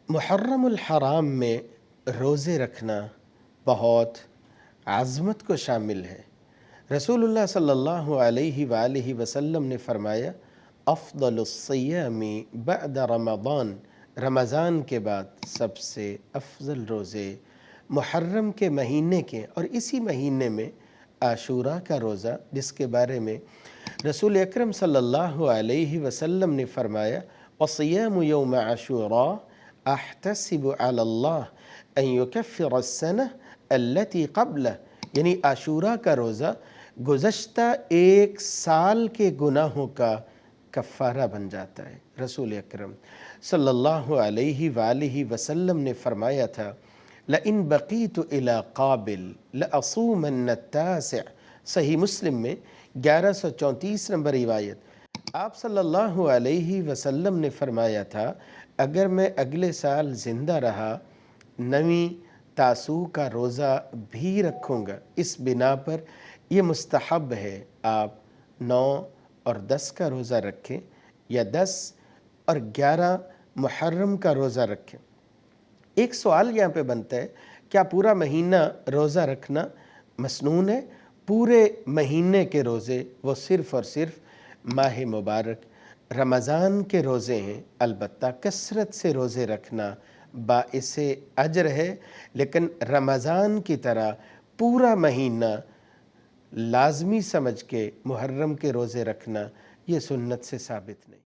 محرم الحرام میں روزے رکھنا بہت عظمت کو شامل ہے۔ رسول اللہ صلی اللہ علیہ وآلہ وسلم نے فرمایا افضل الصیام بعد رمضان، رمضان کے بعد سب سے افضل روزے محرم کے مہینے کے، اور اسی مہینے میں عاشوراء کا روزہ، جس کے بارے میں رسول اکرم صلی اللہ علیہ وسلم نے فرمایا وصیام یوم عاشوراء احتسب علی اللہ ان یکفر السنہ التي قبلہ، یعنی عاشوراء کا روزہ گزشتہ ایک سال کے گناہوں کا کفارہ بن جاتا ہے۔ رسول اکرم صلی اللہ علیہ وآلہ وسلم نے فرمایا تھا لئن بقیت الی قابل لأصومن التاسع، صحیح مسلم میں 1134 نمبر روایت۔ آپ صلی اللہ علیہ وسلم نے فرمایا تھا اگر میں اگلے سال زندہ رہا 9 تاسوع کا روزہ بھی رکھوں گا۔ اس بنا پر یہ مستحب ہے آپ 9 اور 10 کا روزہ رکھیں، یا 10 اور 11 محرم کا روزہ رکھیں۔ ایک سوال یہاں پہ بنتا ہے، کیا پورا مہینہ روزہ رکھنا مسنون ہے؟ پورے مہینے کے روزے وہ صرف اور صرف ماہ مبارک رمضان کے روزے ہیں۔ البتہ کثرت سے روزے رکھنا باعث اجر ہے، لیکن رمضان کی طرح پورا مہینہ لازمی سمجھ کے محرم کے روزے رکھنا یہ سنت سے ثابت نہیں۔